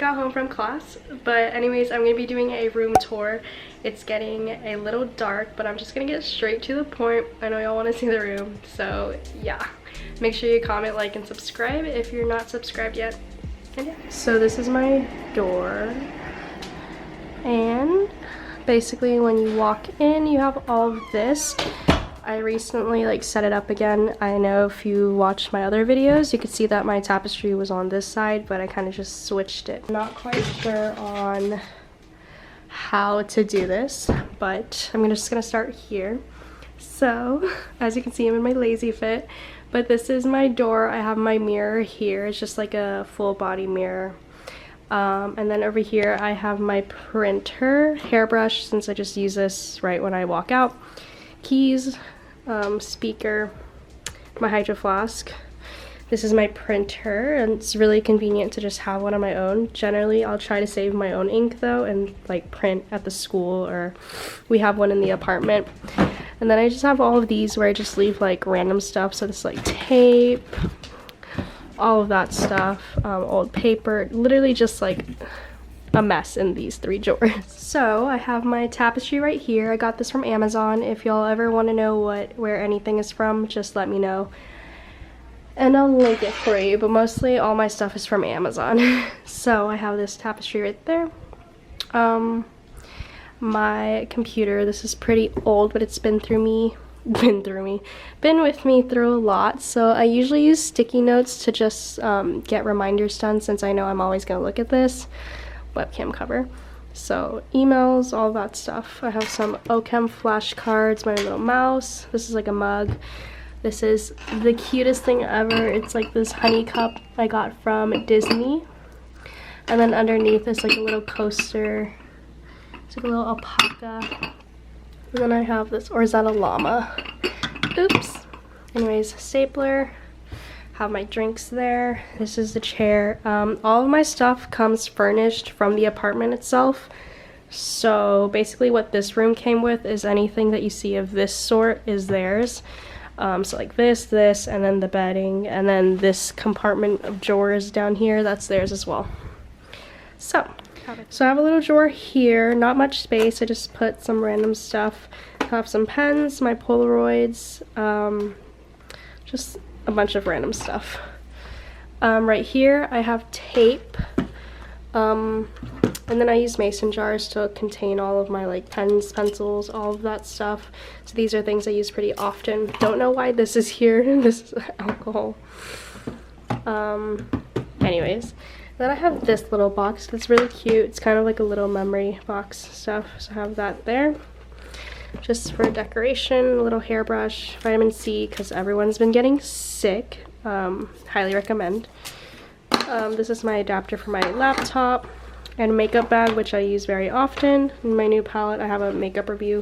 got home from class, but anyways, I'm gonna be doing a room tour. It's getting a little dark, but I'm just gonna get straight to the point. I know y'all want to see the room, so yeah. Make sure you comment, like, and subscribe if you're not subscribed yet. And yeah. So this is my door, and basically when you walk in, you have all of this. I recently like set it up again. I know if you watched my other videos, you could see that my tapestry was on this side, but I kind of just switched it. I'm not quite sure on how to do this, but I'm just gonna start here. So as you can see, I'm in my lazy fit, but this is my door. I have my mirror here. It's just like a full body mirror. And then over here I have my printer, hairbrush, since I just use this right when I walk out, keys, speaker, my hydro flask. This is my printer, and it's really convenient to just have one on my own. Generally I'll try to save my own ink though and like print at the school, or we have one in the apartment. And then I just have all of these where I just leave like random stuff. So this is like tape, all of that stuff, old paper, literally just like a mess in these 3 drawers. So I have my tapestry right here. I got this from Amazon. If y'all ever want to know where anything is from, just let me know and I'll link it for you, but mostly all my stuff is from Amazon. So I have this tapestry right there. My computer, this is pretty old, but it's been with me through a lot. So I usually use sticky notes to just get reminders done, since I know I'm always gonna look at this webcam cover. So emails, all that stuff. I have some OChem flashcards, my little mouse. This is like a mug. This is the cutest thing ever. It's like this honey cup I got from Disney. And then underneath is like a little coaster. It's like a little alpaca. And then I have this, or is that a llama? Oops. Anyways, stapler. Have my drinks there. This is the chair. All of my stuff comes furnished from the apartment itself. So basically what this room came with is anything that you see of this sort is theirs. So like this, and then the bedding, and then this compartment of drawers down here, that's theirs as well. So I have a little drawer here, not much space. I just put some random stuff. I have some pens, my Polaroids, just a bunch of random stuff. Right here I have tape, and then I use mason jars to contain all of my like pens, pencils, all of that stuff. So these are things I use pretty often. Don't know why this is here. This is alcohol. Anyways, then I have this little box that's really cute. It's kind of like a little memory box stuff. So I have that there just for decoration. A little hairbrush, vitamin C, because everyone's been getting sick. Highly recommend. This is my adapter for my laptop, and a makeup bag, which I use very often. In my new palette, I have a makeup review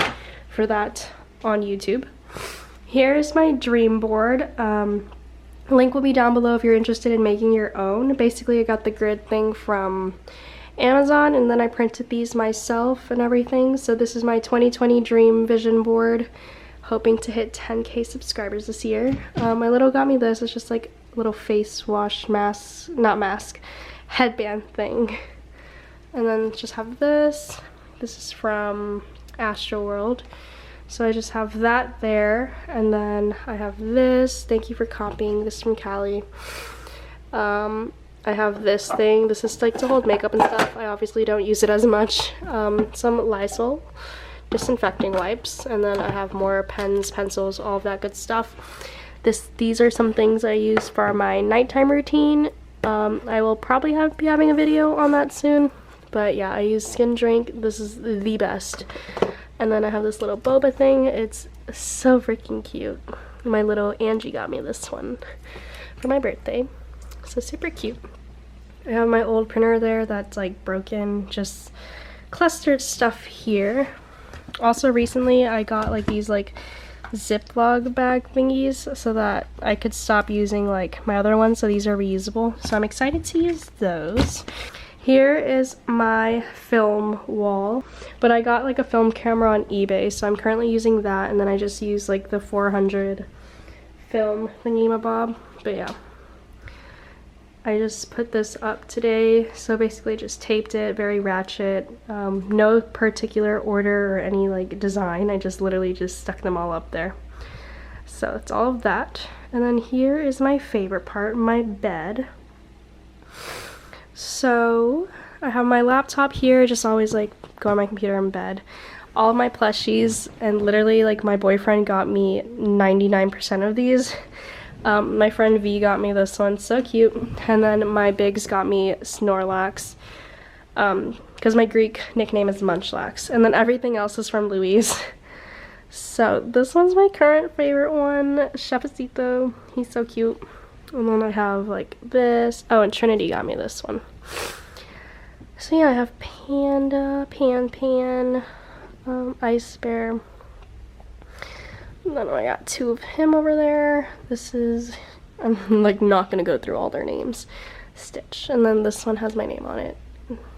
for that on YouTube. Here's my dream board. Link will be down below if you're interested in making your own. Basically, I got the grid thing from Amazon, and then I printed these myself and everything. So this is my 2020 dream vision board, hoping to hit 10K subscribers this year. My little got me this. It's just like a little face wash mask, not mask, headband thing. And then just have this. This is from Astro World. So I just have that there, and then I have this. Thank you for copying. This is from Callie. I have this thing. This is like to hold makeup and stuff. I obviously don't use it as much. Some Lysol disinfecting wipes, and then I have more pens, pencils, all of that good stuff. These are some things I use for my nighttime routine. I will probably be having a video on that soon, but yeah, I use Skin Drink. This is the best. And then I have this little boba thing. It's so freaking cute. My little Angie got me this one for my birthday. So super cute. I have my old printer there that's like broken, just clustered stuff here. Also recently I got like these like Ziploc bag thingies so that I could stop using like my other ones, so these are reusable. So I'm excited to use those. Here is my film wall, but I got like a film camera on eBay, so I'm currently using that, and then I just use like the 400 film thingy-mabob. But yeah, I just put this up today, so basically just taped it, very ratchet, no particular order or any like design. I just literally just stuck them all up there. So that's all of that. And then here is my favorite part, my bed. So I have my laptop here, just always like go on my computer in bed. All of my plushies, and literally like my boyfriend got me 99% of these. My friend V got me this one, so cute. And then my bigs got me Snorlax, because my Greek nickname is Munchlax. And then everything else is from Louise. So this one's my current favorite one, Chapacito. He's so cute. And then I have like this. Oh, and Trinity got me this one. So yeah, I have Panda, Pan, Ice Bear. And then I got two of him over there. This is, I'm like not gonna go through all their names. Stitch. And then this one has my name on it.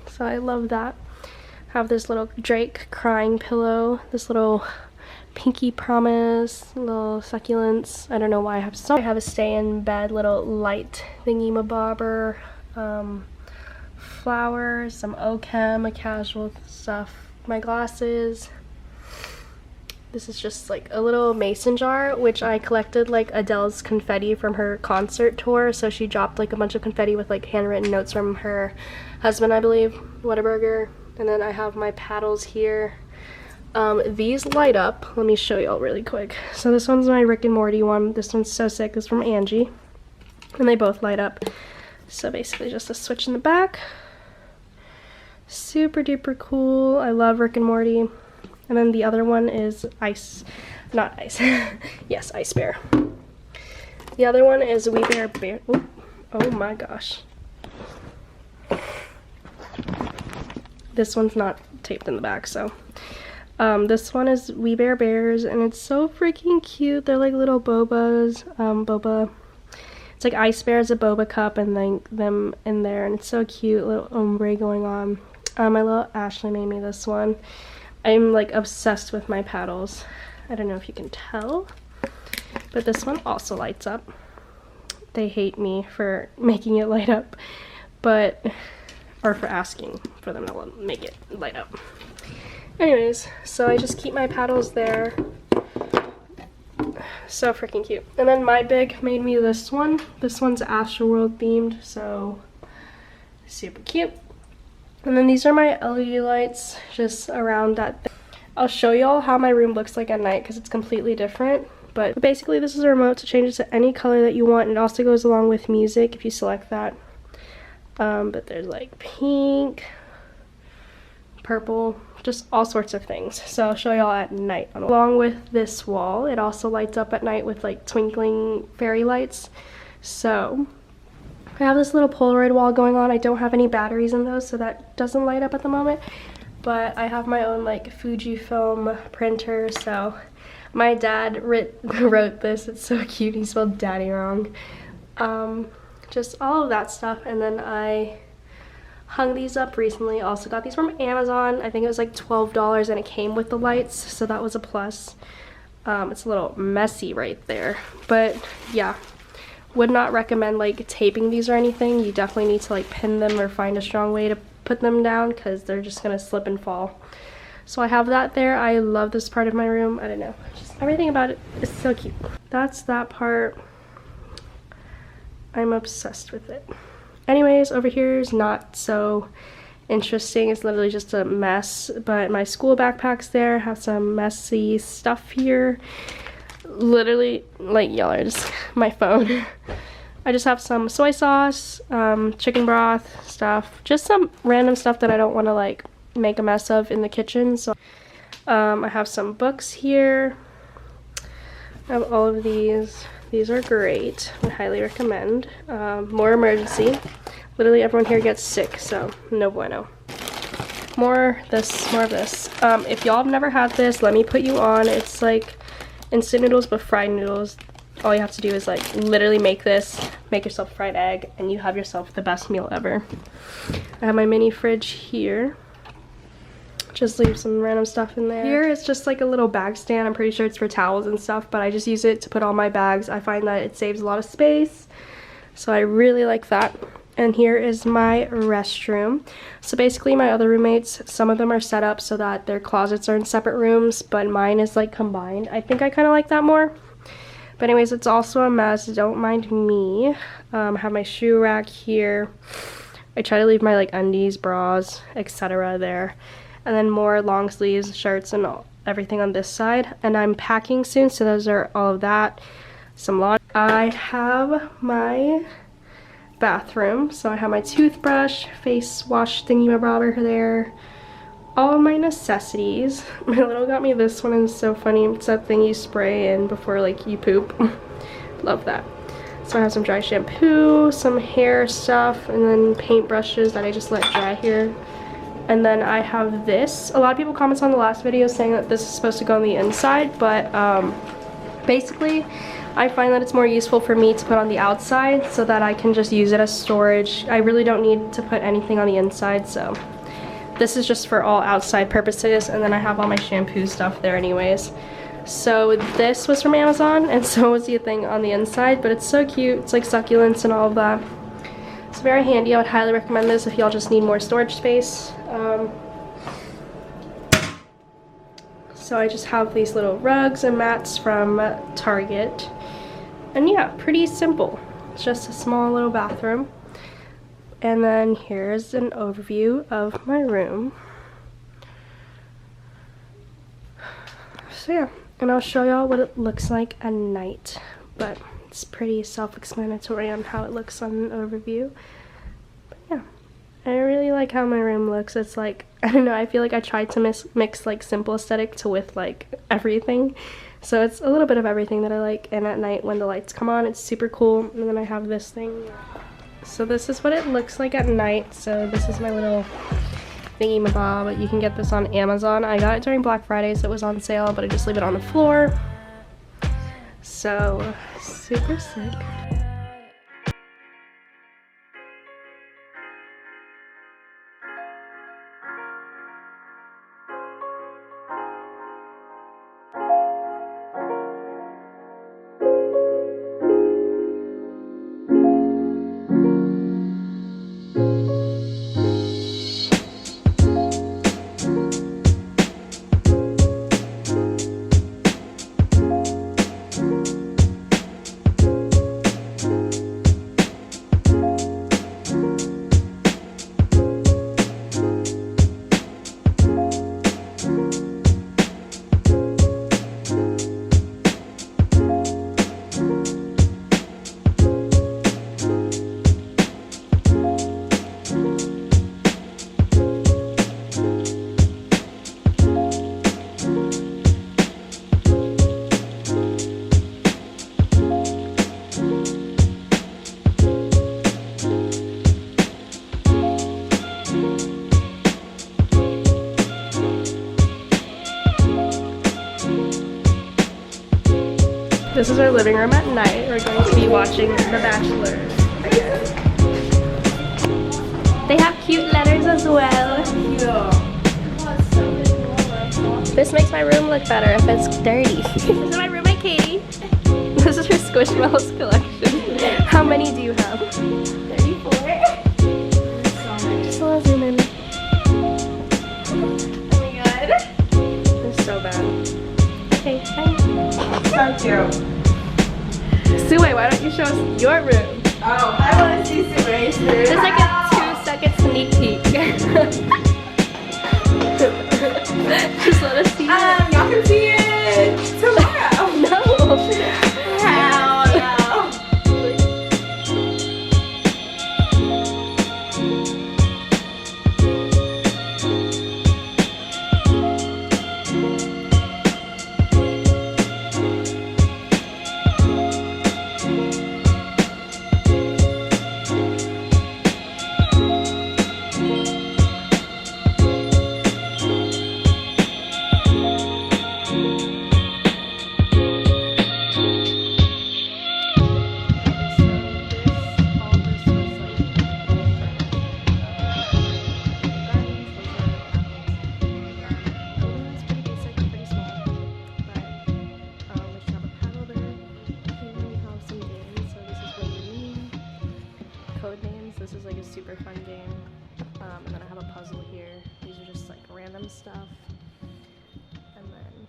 So I love that. I have this little Drake crying pillow, this little Pinky Promise, little succulents. I don't know why I have so. I have a stay in bed little light thingy mabobber, flowers, some Ochem, casual stuff, my glasses. This is just like a little mason jar, which I collected like Adele's confetti from her concert tour. So she dropped like a bunch of confetti with like handwritten notes from her husband, I believe, Whataburger. And then I have my paddles here. These light up. Let me show y'all really quick. So this one's my Rick and Morty one. This one's so sick. It's from Angie. And they both light up. So basically just a switch in the back. Super duper cool. I love Rick and Morty. And then the other one is Ice, not Ice, yes, Ice Bear. The other one is We Bear Bear, oh my gosh. This one's not taped in the back, so. This one is We Bear Bears, and it's so freaking cute. They're like little bobas, boba. It's like Ice Bear is a boba cup and then them in there, and it's so cute, little ombre going on. My little Ashley made me this one. I'm like obsessed with my paddles. I don't know if you can tell, but this one also lights up. They hate me for making it light up, but, or for asking for them to make it light up. Anyways, so I just keep my paddles there. So freaking cute. And then my big made me this one. This one's Astroworld themed, so super cute. And then these are my LED lights just around that thing. I'll show y'all how my room looks like at night because it's completely different. But basically this is a remote to change it to any color that you want. And it also goes along with music if you select that. But there's like pink, purple, just all sorts of things. So I'll show y'all at night. Along with this wall, it also lights up at night with like twinkling fairy lights. So I have this little Polaroid wall going on. I don't have any batteries in those, so that doesn't light up at the moment. But I have my own like Fujifilm printer, so my dad wrote this. It's so cute. He spelled daddy wrong. Just all of that stuff. And then I hung these up recently. Also got these from Amazon. I think it was like $12 and it came with the lights, so that was a plus. It's a little messy right there, but yeah. Would not recommend like taping these or anything. You definitely need to like pin them or find a strong way to put them down because they're just gonna slip and fall. So I have that there. I love this part of my room. I don't know, just everything about it is so cute. That's that part. I'm obsessed with it. Anyways, over here is not so interesting. It's literally just a mess, but my school backpack's there. I have some messy stuff here. Literally, like, y'all are just my phone. I just have some soy sauce, chicken broth stuff, just some random stuff that I don't want to like make a mess of in the kitchen. So I have some books here. I have all of these. These are great. I highly recommend. More emergency. Literally everyone here gets sick, so no bueno. More of this. If y'all have never had this, let me put you on. It's like instant noodles but fried noodles. All you have to do is like literally make this, make yourself a fried egg, and you have yourself the best meal ever. I have my mini fridge here. Just leave some random stuff in there. Here it's just like a little bag stand. I'm pretty sure it's for towels and stuff, but I just use it to put all my bags. I find that it saves a lot of space. So I really like that. And here is my restroom. So basically my other roommates, some of them are set up so that their closets are in separate rooms, but mine is like combined. I think I kind of like that more. But anyways, it's also a mess, don't mind me. I have my shoe rack here. I try to leave my like undies, bras, etc. there. And then more long sleeves, shirts, and everything on this side. And I'm packing soon, so those are all of that. Some laundry. I have my bathroom, so I have my toothbrush, face wash thingy-mabobber there, all of my necessities. My little got me this one, and it's so funny. It's that thing you spray in before like you poop. Love that. So I have some dry shampoo, some hair stuff, and then paint brushes that I just let dry here. And then I have this. A lot of people commented on the last video saying that this is supposed to go on the inside, but basically I find that it's more useful for me to put on the outside so that I can just use it as storage. I really don't need to put anything on the inside, so this is just for all outside purposes. And then I have all my shampoo stuff there anyways. So this was from Amazon, and so was the thing on the inside, but it's so cute. It's like succulents and all of that. It's very handy. I would highly recommend this if y'all just need more storage space. So I just have these little rugs and mats from Target. And yeah, pretty simple. It's just a small little bathroom. And then here's an overview of my room. So yeah, and I'll show y'all what it looks like at night. But it's pretty self-explanatory on how it looks on an overview. But yeah, I really like how my room looks. It's like, I don't know, I feel like I tried to mix like simple aesthetic to with like everything. So it's a little bit of everything that I like. And at night when the lights come on, it's super cool. And then I have this thing. So this is what it looks like at night. So this is my little thingy-mabob. You can get this on Amazon. I got it during Black Friday, so it was on sale, but I just leave it on the floor. So super sick. This is our living room at night. We're going to be watching The Bachelor again. They have cute letters as well. This makes my room look better if it's dirty. This is my roommate, Katie. This is her Squishmallows collection. How many do you have? 34. Just a little zoom in. Oh my god. It's so bad. Okay, bye. Thank you. Sue, why don't you show us your room? Oh, I want to see Sue's room. Just like a 2-second sneak peek. Just let us see it. Y'all can see it tomorrow. No. Hell no. this is like a super fun game. And then I have a puzzle here. These are just like random stuff. And then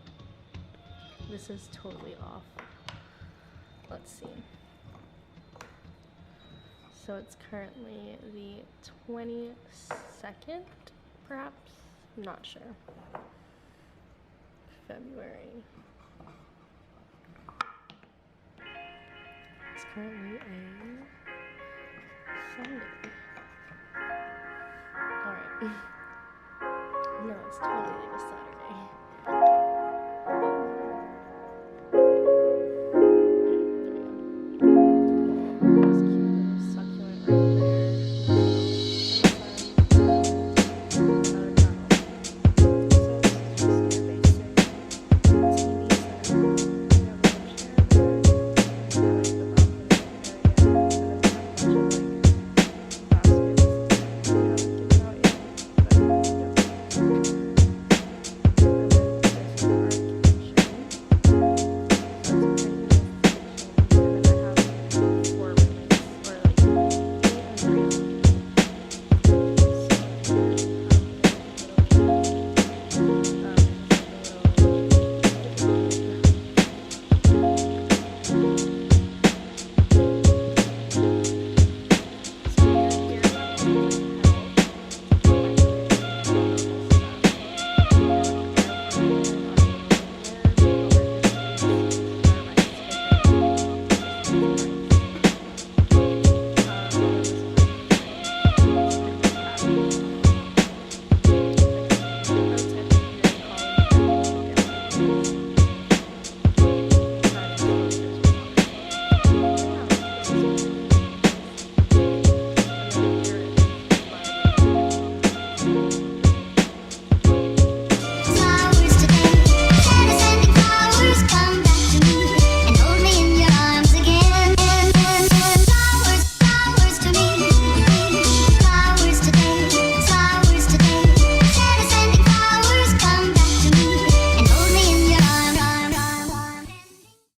this is totally off. Let's see. So it's currently the 22nd, perhaps? I'm not sure. February. It's currently a Sunday. Alright. No, it's totally a Saturday.